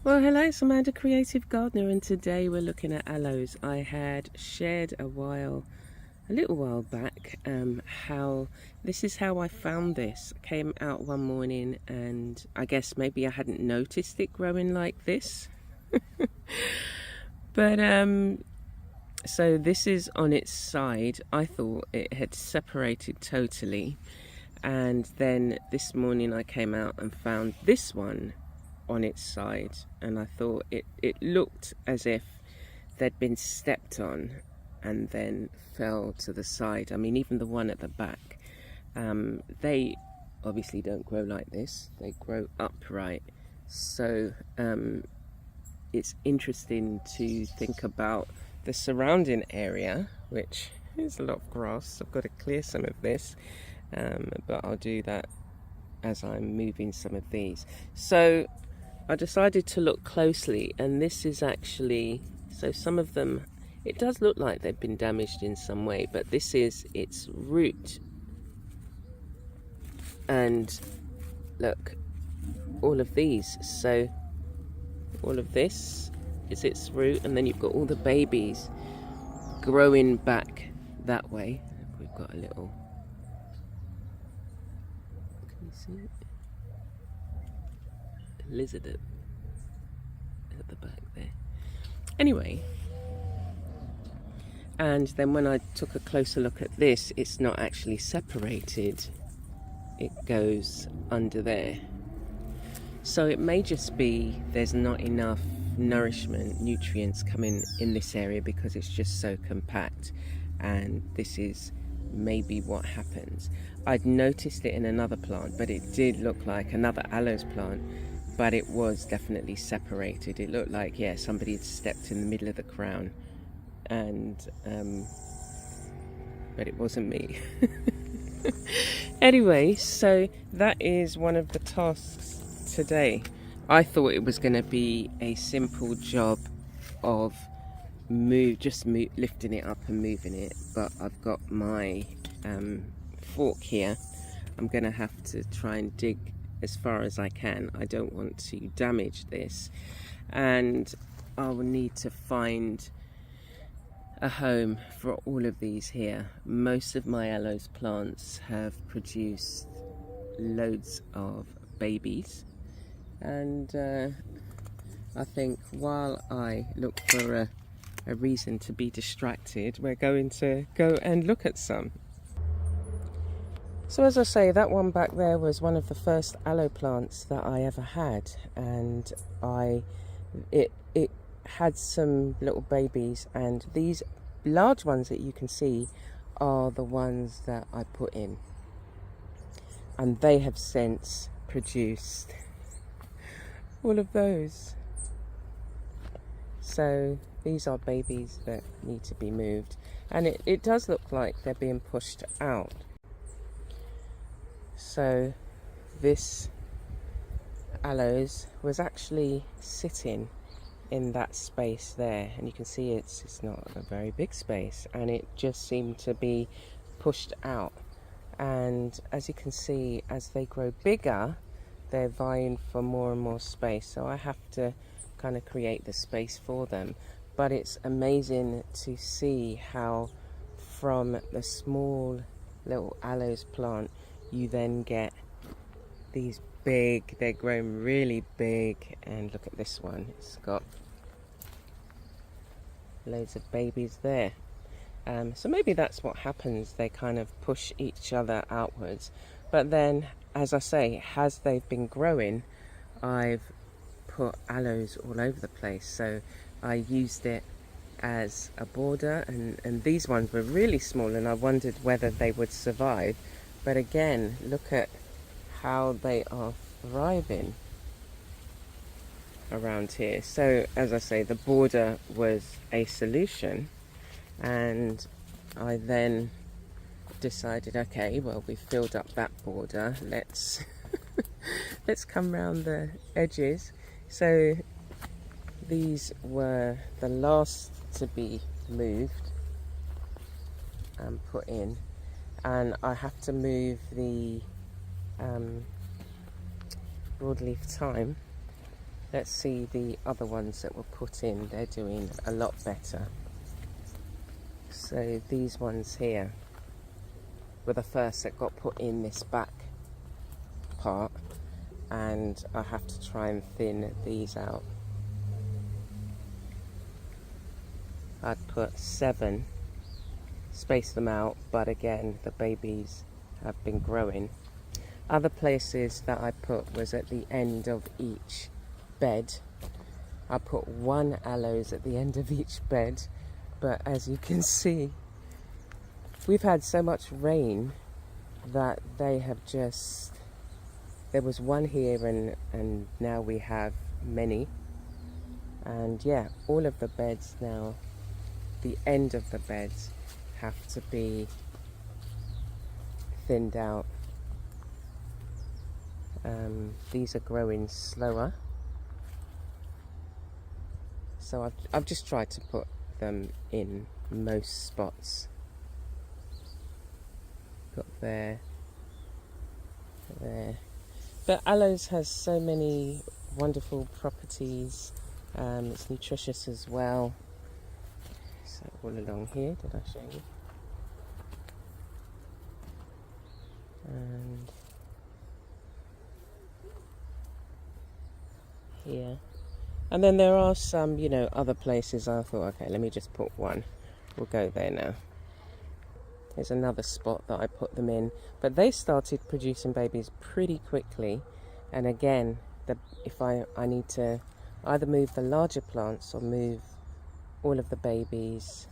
Well, hello, it's Amanda, Creative Gardener, and today we're looking at aloes. I had shared a little while back, how this is how I found this. I came out one morning and I guess maybe I hadn't noticed it growing like this. But so this is on its side. I thought it had separated totally, and then this morning I came out and found this one on its side, and I thought it looked as if they'd been stepped on and then fell to the side. I mean, even the one at the back, they obviously don't grow like this, they grow upright. So it's interesting to think about the surrounding area, which is a lot of grass. I've got to clear some of this, but I'll do that as I'm moving some of these. So I decided to look closely, and this is actually, so some of them, it does look like they've been damaged in some way, but this is its root. And look, all of these, so all of this is its root, and then you've got all the babies growing back that way. We've got a little, can you see it? Lizard at the back there. Anyway, and then when I took a closer look at this, it's not actually separated, it goes under there. So it may just be there's not enough nourishment, nutrients coming in this area because it's just so compact, and this is maybe what happens. I'd noticed it in another plant, but it did look like another aloes plant, but it was definitely separated. It looked like, yeah, somebody had stepped in the middle of the crown, and but it wasn't me. Anyway, so that is one of the tasks today. I thought it was going to be a simple job of lifting it up and moving it, but I've got my fork here. I'm going to have to try and dig as far as I can. I don't want to damage this, and I will need to find a home for all of these here. Most of my aloes plants have produced loads of babies, and I think while I look for a reason to be distracted, we're going to go and look at some. So as I say, that one back there was one of the first aloe plants that I ever had, and it had some little babies, and these large ones that you can see are the ones that I put in, and they have since produced all of those. So these are babies that need to be moved, and it does look like they're being pushed out. So this aloes was actually sitting in that space there, and you can see it's not a very big space, and it just seemed to be pushed out. And as you can see, as they grow bigger, they're vying for more and more space, so I have to kind of create the space for them. But it's amazing to see how from the small little aloes plant you then get these big, they're grown really big, and look at this one, it's got loads of babies there. So maybe that's what happens, they kind of push each other outwards. But then, as I say, as they've been growing, I've put aloes all over the place. So I used it as a border, and these ones were really small, and I wondered whether they would survive. But again, look at how they are thriving around here. So as I say, the border was a solution, and I then decided, okay, well, we've filled up that border, let's let's come round the edges. So these were the last to be moved and put in, and I have to move the broadleaf thyme let's see the other ones that were put in. They're doing a lot better. So these ones here were the first that got put in this back part, and I have to try and thin these out. I'd put 7, space them out, but again the babies have been growing. Other places that I put was at the end of each bed. I put 1 aloes at the end of each bed, but as you can see, we've had so much rain that they have just, there was 1 here and now we have many. And yeah, all of the beds now, the end of the beds have to be thinned out. These are growing slower, so I've just tried to put them in most spots. Got there. But aloes has so many wonderful properties. It's nutritious as well. So all along here, did I show you? And here. And then there are some, you know, other places I thought, okay, let me just put 1. We'll go there now. There's another spot that I put them in, but they started producing babies pretty quickly. And again, if I need to either move the larger plants or move all of the babies,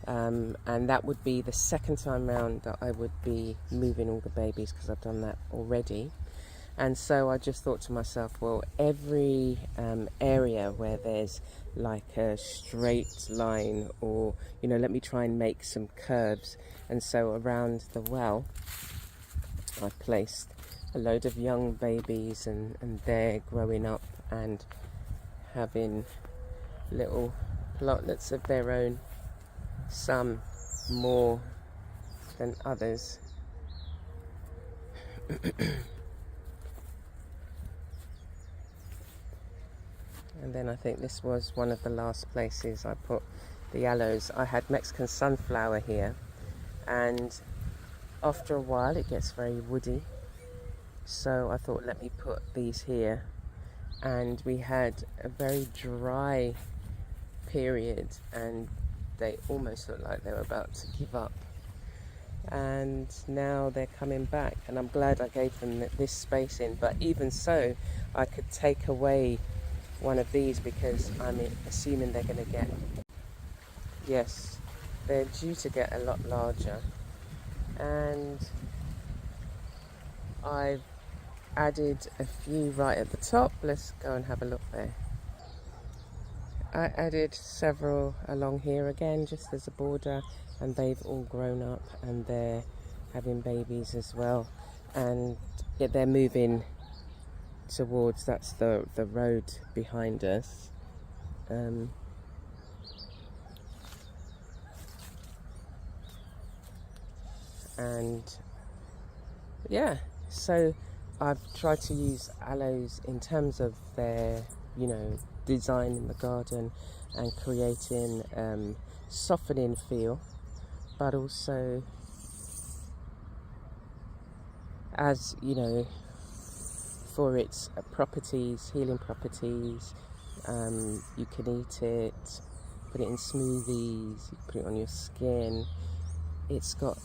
and that would be the second time round that I would be moving all the babies, because I've done that already. And so I just thought to myself, well, every area where there's like a straight line, or, you know, let me try and make some curves. And so around the well, I placed a load of young babies, and they're growing up and having little plotlets of their own, some more than others. And then I think this was one of the last places I put the aloes. I had Mexican sunflower here, and after a while it gets very woody, so I thought, let me put these here. And we had a very dry period, and they almost looked like they were about to give up. And now they're coming back, and I'm glad I gave them this spacing. But even so, I could take away one of these, because I'm assuming they're going to get, yes, they're due to get a lot larger. And I've added a few right at the top. Let's go and have a look there. I added several along here again, just as a border, and they've all grown up and they're having babies as well. And yeah, they're moving towards, that's the road behind us. And yeah, so I've tried to use aloes in terms of their, you know, design in the garden and creating softening feel, but also, as you know, for its properties, healing properties. You can eat it, put it in smoothies, you put it on your skin. It's got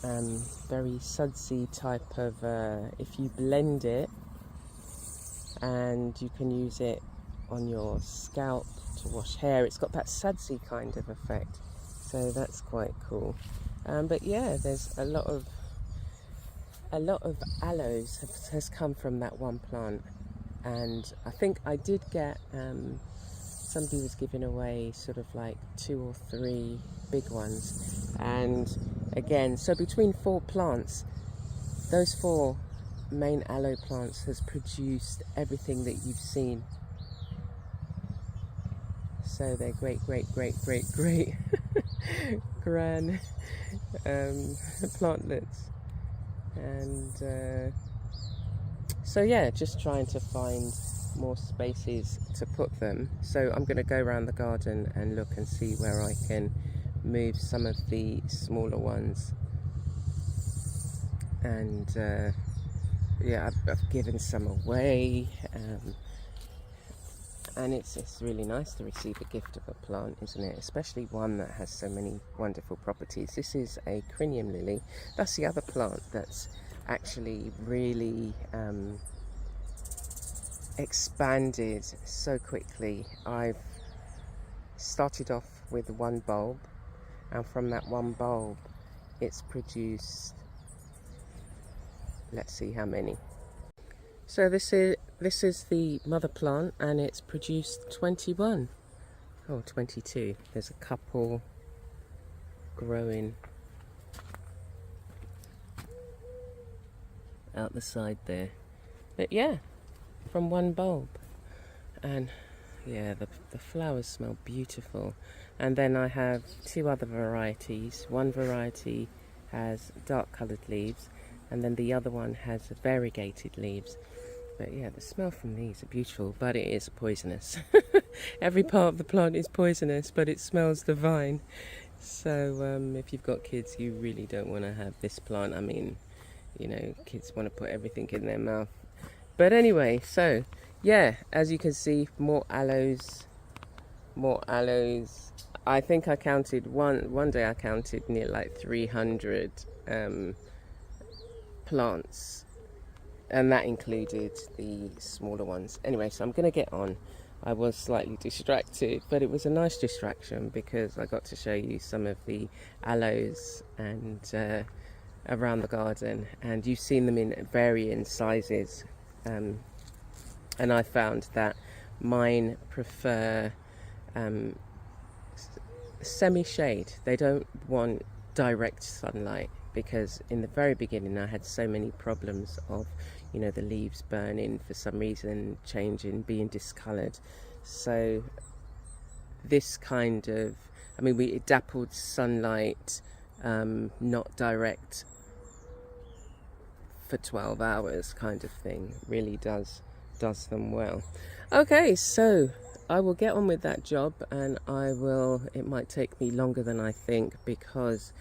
very sudsy type of, if you blend it, and you can use it on your scalp to wash hair, it's got that sudsy kind of effect, so that's quite cool. But yeah, there's a lot of aloes has come from that one plant. And I think I did get, somebody was giving away sort of like 2 or 3 big ones, and again, so between 4 plants, those 4 main aloe plants has produced everything that you've seen. So they're great gran plantlets. And so yeah, just trying to find more spaces to put them. So I'm going to go around the garden and look and see where I can move some of the smaller ones. And yeah, I've given some away. And it's really nice to receive a gift of a plant, isn't it? Especially one that has so many wonderful properties. This is a crinium lily. That's the other plant that's actually really expanded so quickly. I've started off with one bulb, and from that one bulb it's produced, let's see how many. So this is the mother plant, and it's produced 21. Oh, 22. There's a couple growing out the side there. But yeah, from one bulb. And yeah, the flowers smell beautiful. And then I have two other varieties. One variety has dark coloured leaves, and then the other one has variegated leaves. But yeah, the smell from these are beautiful, but it is poisonous. Every part of the plant is poisonous, but it smells divine. So if you've got kids, you really don't want to have this plant. I mean, you know, kids want to put everything in their mouth. But anyway, so yeah, as you can see, more aloes, more aloes. I think I counted one day I counted near like 300 plants. And that included the smaller ones. Anyway, so I'm going to get on. I was slightly distracted, but it was a nice distraction because I got to show you some of the aloes and around the garden. And you've seen them in varying sizes. And I found that mine prefer semi-shade. They don't want direct sunlight, because in the very beginning I had so many problems of, you know, the leaves burning for some reason, changing, being discoloured. So this kind of, I mean, we dappled sunlight, not direct, for 12 hours kind of thing, really does them well. Okay, so I will get on with that job, and it might take me longer than I think, because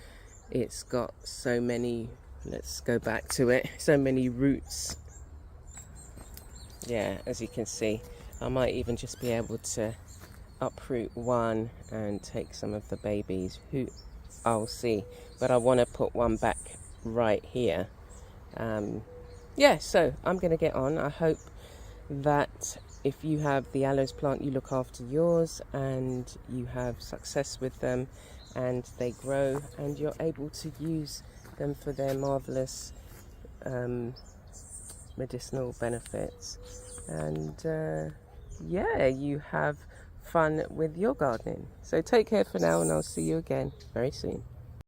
it's got so many, let's go back to it, so many roots. Yeah, as you can see, I might even just be able to uproot one and take some of the babies, who I'll see. But I want to put one back right here. Yeah, so I'm going to get on. I hope that if you have the aloes plant, you look after yours and you have success with them, and they grow, and you're able to use them for their marvelous medicinal benefits. And yeah, you have fun with your gardening. So take care for now, and I'll see you again very soon.